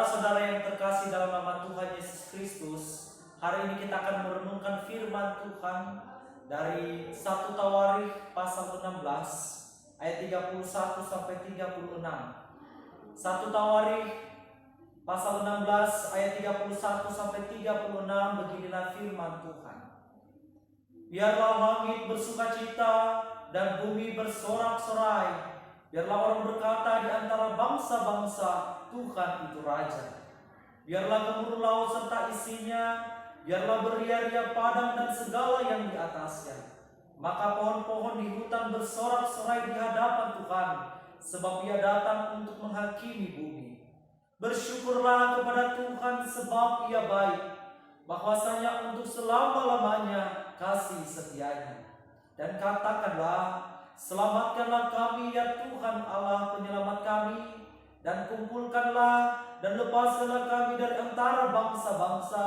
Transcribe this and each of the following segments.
Saudara-saudara yang terkasih dalam nama Tuhan Yesus Kristus, hari ini kita akan merenungkan firman Tuhan dari 1 Tawarikh pasal 16 ayat 31 sampai 36. 1 Tawarikh pasal 16 ayat 31 sampai 36, beginilah firman Tuhan. Biarlah langit bersukacita dan bumi bersorak-sorai. Biarlah orang berkata di antara bangsa-bangsa, Tuhan itu Raja. Biarlah gemuruh laut serta isinya, biarlah beria-ria padang dan segala yang di atasnya. Maka pohon-pohon di hutan bersorak-sorai di hadapan Tuhan, sebab Ia datang untuk menghakimi bumi. Bersyukurlah kepada Tuhan sebab Ia baik, bahwasanya untuk selama-lamanya kasih setianya. Dan katakanlah, selamatkanlah kami ya Tuhan Allah penyelamat kami, dan kumpulkanlah dan lepaskanlah kami dari antara bangsa-bangsa,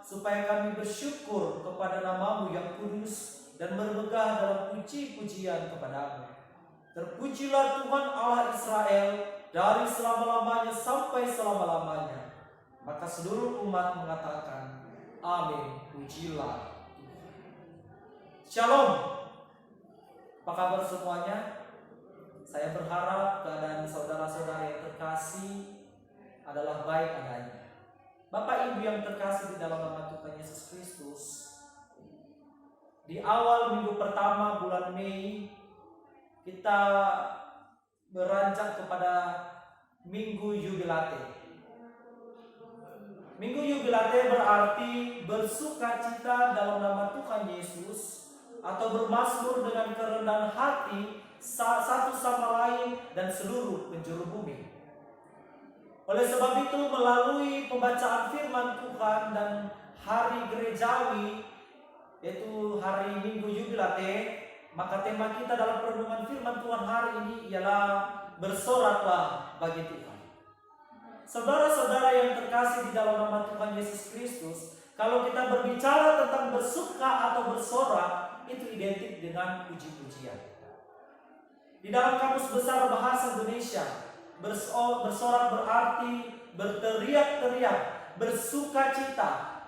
supaya kami bersyukur kepada nama-Mu yang kudus dan bermegah dalam puji-pujian kepadamu. Terpujilah Tuhan Allah Israel dari selama-lamanya sampai selama-lamanya. Maka seluruh umat mengatakan, amin, pujilah Tuhan. Shalom. Apa kabar semuanya? Saya berharap keadaan saudara-saudara yang terkasih adalah baik adanya. Bapak Ibu yang terkasih di dalam nama Tuhan Yesus Kristus, di awal minggu pertama bulan Mei, kita beranjak kepada Minggu Yubilate. Minggu Yubilate berarti bersukacita dalam nama Tuhan Yesus, atau bermazmur dengan kerendahan hati satu sama lain dan seluruh penjuru bumi. Oleh sebab itu, melalui pembacaan firman Tuhan dan hari gerejawi, yaitu hari Minggu Yubilate, maka tema kita dalam perenungan firman Tuhan hari ini ialah bersoraklah bagi Tuhan. Saudara-saudara yang terkasih di dalam nama Tuhan Yesus Kristus, kalau kita berbicara tentang bersuka atau bersorak, itu identik dengan puji-pujian. Di dalam Kamus Besar Bahasa Indonesia, bersorak berarti berteriak-teriak, bersukacita.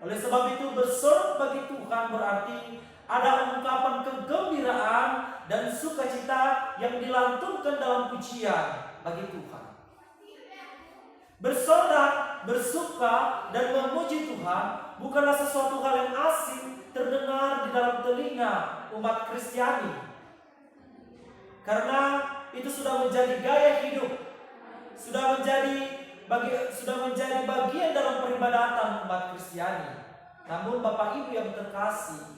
Oleh sebab itu, bersorak bagi Tuhan berarti ada ungkapan kegembiraan dan sukacita yang dilantunkan dalam pujian bagi Tuhan. Bersorak, bersuka, dan memuji Tuhan bukanlah sesuatu hal yang asing terdengar di dalam telinga umat Kristiani, karena itu sudah menjadi gaya hidup, sudah menjadi bagian dalam peribadatan umat Kristiani. Namun Bapak Ibu yang terkasih,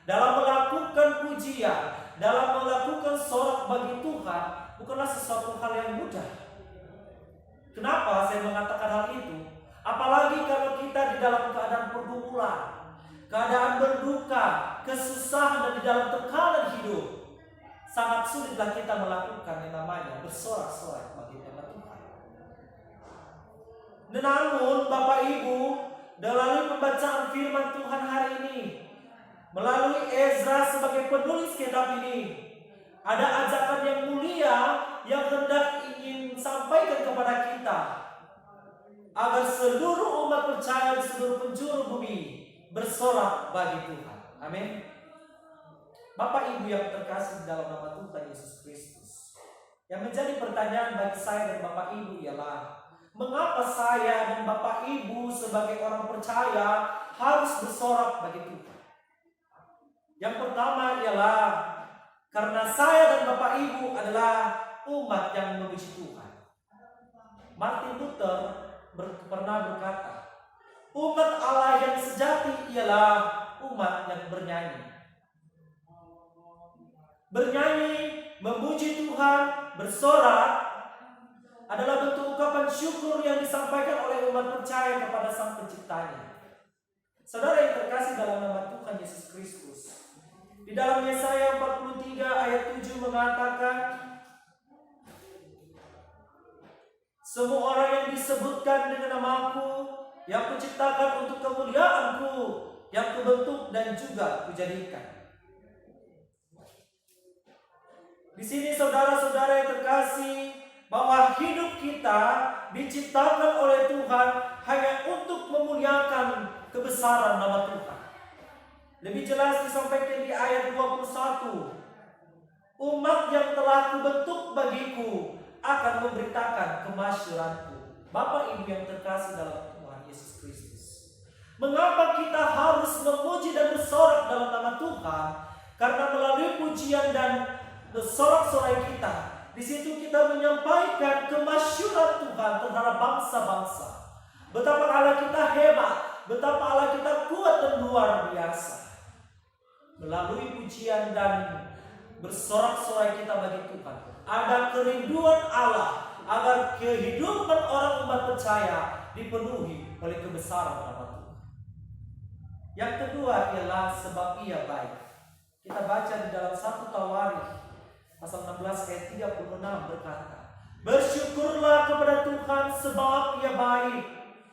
dalam melakukan pujian, dalam melakukan sorak bagi Tuhan bukanlah sesuatu hal yang mudah. Kenapa saya mengatakan hal itu? Apalagi kalau kita di dalam keadaan pergumulan, keadaan berduka, kesusahan, dan di dalam tekanan hidup, sangat sulitlah kita melakukan yang namanya bersorak-sorak bagi nama Tuhan. Namun Bapak Ibu, melalui pembacaan firman Tuhan hari ini, melalui Ezra sebagai penulis kitab ini, ada ajakan yang mulia yang hendak ingin sampaikan kepada kita, agar seluruh umat percaya di seluruh penjuru bumi bersorak bagi Tuhan. Amin. Bapak Ibu yang terkasih dalam nama Tuhan Yesus Kristus, yang menjadi pertanyaan bagi saya dan Bapak Ibu ialah, mengapa saya dan Bapak Ibu sebagai orang percaya harus bersorak bagi Tuhan? Yang pertama ialah karena saya dan Bapak Ibu adalah umat yang memuji Tuhan. Martin Luther pernah berkata, umat Allah yang sejati ialah umat yang bernyanyi. Bernyanyi, memuji Tuhan, bersorak adalah bentuk ungkapan syukur yang disampaikan oleh umat percaya kepada Sang Penciptanya. Saudara yang terkasih dalam nama Tuhan Yesus Kristus, di dalam Yesaya 43 ayat 7 mengatakan, semua orang yang disebutkan dengan namaku, yang kuciptakan untuk kemuliaanku, yang kubentuk dan juga kujadikan. Di sini saudara-saudara yang terkasih, bahwa hidup kita diciptakan oleh Tuhan hanya untuk memuliakan kebesaran nama Tuhan. Lebih jelas disampaikan di ayat 21. Umat yang telah kubentuk bagiku akan memberitakan kemasyhuranku. Bapak Ibu yang terkasih dalam Tuhan Yesus Kristus, mengapa kita harus memuji dan bersorak dalam nama Tuhan? Karena melalui pujian dan bersorak-sorai kita, di situ kita menyampaikan kemasyhuran Tuhan terhadap bangsa-bangsa. Betapa Allah kita hebat, betapa Allah kita kuat dan luar biasa. Melalui pujian dan bersorak-sorai kita bagi Tuhan, ada kerinduan Allah agar kehidupan orang umat percaya dipenuhi oleh kebesaran nama Tuhan. Yang kedua ialah sebab Ia baik. Kita baca di dalam 1 Tawarikh pasal 16 ayat 36 berkata, bersyukurlah kepada Tuhan sebab Ia baik,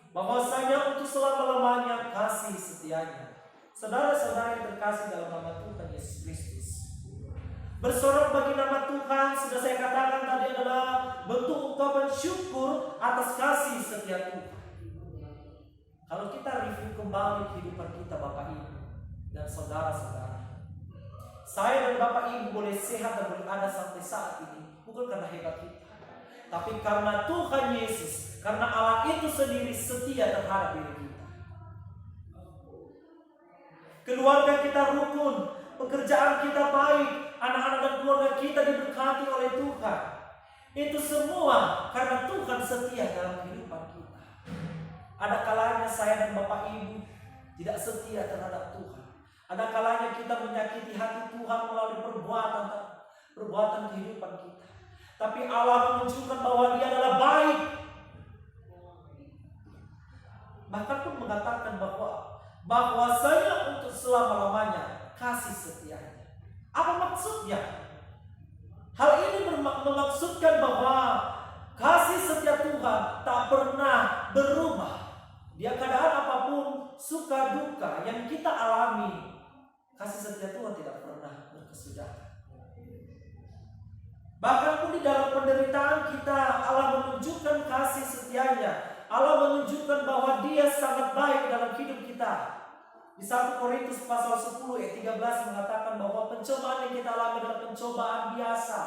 bahwasanya untuk selama-lamanya kasih setianya. Saudara-saudara yang terkasih dalam nama Tuhan Yesus Kristus, bersorak bagi nama Tuhan sudah saya katakan tadi adalah bentuk ungkapan syukur atas kasih setia Tuhan. Kalau kita review kembali kehidupan kita Bapak Ibu dan saudara-saudara, saya dan Bapak Ibu boleh sehat dan boleh ada sampai saat ini bukan karena hebat kita, tapi karena Tuhan Yesus, karena Allah itu sendiri setia terhadap diri kita. Keluarga kita rukun, pekerjaan kita baik, anak-anak dan keluarga kita diberkati oleh Tuhan. Itu semua karena Tuhan setia dalam kehidupan kita. Ada kalanya saya dan Bapak Ibu tidak setia terhadap Tuhan. Ada kalanya kita menyakiti hati Tuhan melalui perbuatan kehidupan kita. Tapi Allah menunjukkan bahwa Dia adalah baik. Bahkan pun mengatakan bahwasanya untuk selama-lamanya kasih setianya. Apa maksudnya? Hal ini memaksudkan bahwa kasih setia Tuhan tak pernah berubah. Dia keadaan apapun, suka duka yang kita alami, kasih setia Tuhan tidak pernah berkesudahan. Bahkan pun di dalam penderitaan kita, Allah menunjukkan kasih setianya. Allah menunjukkan bahwa Dia sangat baik dalam hidup kita. Di 1 Korintus pasal 10 ayat 13 mengatakan bahwa pencobaan yang kita alami adalah pencobaan biasa.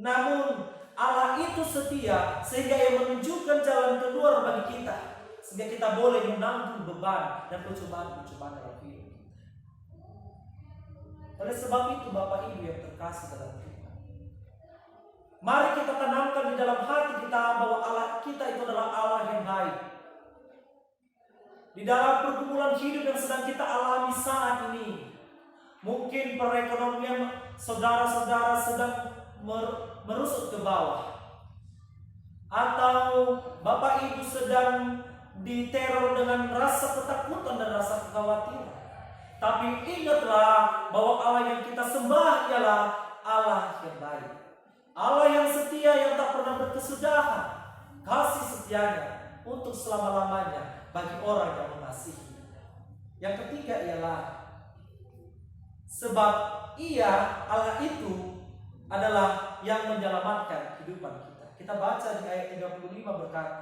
Namun Allah itu setia sehingga Ia menunjukkan jalan keluar bagi kita, sehingga kita boleh menanggung beban dan percobaan-percobaan dalam hidup kita. Oleh sebab itu Bapak Ibu yang terkasih dalam Tuhan, mari kita tanamkan di dalam hati kita bahwa Allah kita itu adalah Allah yang baik. Di dalam pergumulan hidup yang sedang kita alami saat ini, mungkin perekonomian saudara-saudara sedang merusut ke bawah, atau Bapak Ibu sedang diteror dengan rasa ketakutan dan rasa kekhawatiran. Tapi ingatlah bahwa Allah yang kita sembah ialah Allah yang baik, Allah yang setia, yang tak pernah berkesudahan. Kasih setianya untuk selama-lamanya bagi orang yang mengasihi. Yang ketiga ialah sebab Ia, Allah itu adalah yang menyelamatkan kehidupan kita. Kita baca di ayat 35 berkata,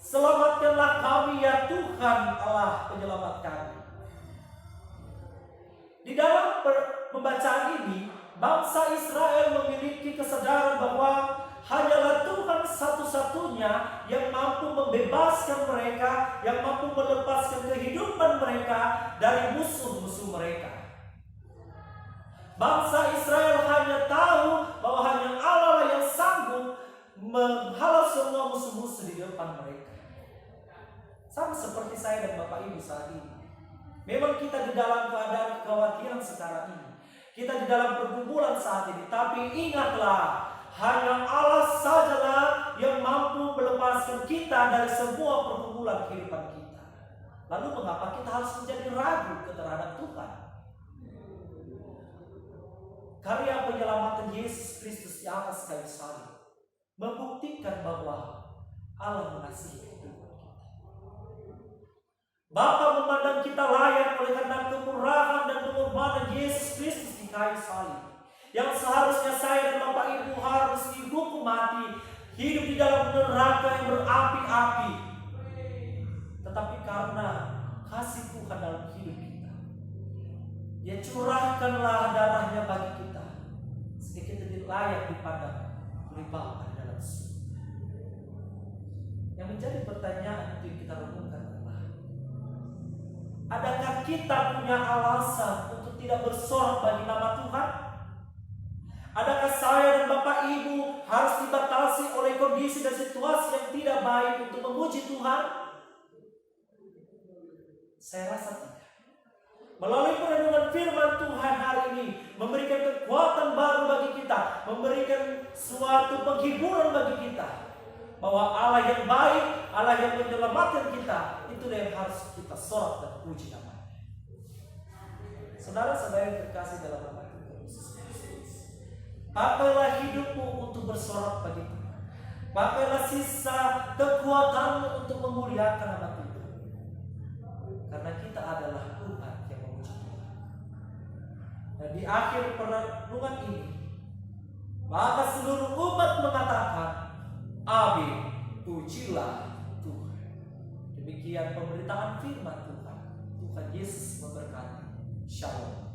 selamatkanlah kami ya Tuhan Allah penyelamat kami. Di dalam pembacaan ini, bangsa Israel memiliki kesadaran bahwa hanyalah Tuhan satu-satunya yang mampu membebaskan mereka, yang mampu melepaskan kehidupan mereka dari musuh-musuh mereka. Bangsa Israel hanya tahu bahwa hanya Allah yang sanggup menghalau semua musuh-musuh di depan mereka. Sama seperti saya dan Bapak Ibu saat ini. Memang kita di dalam keadaan kekhawatiran sekarang ini, kita di dalam pergumulan saat ini, tapi ingatlah, hanya Allah sajalah yang mampu melepaskan kita dari semua pergumulan kehidupan kita. Lalu mengapa kita harus menjadi ragu terhadap Tuhan? Karya penyelamatan Yesus Kristus di atas kayu salib membuktikan bahwa Allah mengasihi kehidupan kita. Bapa memandang kita layak oleh karena kemurahan dan pengorbanan Yesus Kristus di kayu salib. yang seharusnya saya dan Bapak Ibu harus dihukum mati, hidup di dalam neraka yang berapi-api. Tetapi karena kasih Tuhan dalam hidup kita, Dia curahkanlah darahnya bagi kita, sehingga kita tidak layak dipandang oleh Bapa di dalam surga. Yang menjadi pertanyaan itu yang kita renungkan adalah, adakah kita punya alasan untuk tidak bersorak bagi nama Tuhan? Adakah saya dan Bapak Ibu harus dibatasi oleh kondisi dan situasi yang tidak baik untuk memuji Tuhan? Saya rasa tidak. Melalui perenungan firman Tuhan hari ini memberikan kekuatan baru bagi kita, memberikan suatu penghiburan bagi kita, bahwa Allah yang baik, Allah yang menyelamatkan kita, itulah yang harus kita sorak dan puji namanya. Saudara-saudara yang terkasih dalam nama Tuhan Yesus Kristus, pakailah hidupmu untuk bersorak bagi Tuhan. Pakailah sisa kekuatanmu untuk memuliakan nama Tuhan. Karena kita adalah Tuhan yang memuji Tuhan. Dan di akhir perenungan ini, maka seluruh umat mengatakan, amin, pujilah Tuhan. Demikian pemberitaan firman Tuhan. Tuhan Yesus memberkati. Shalom.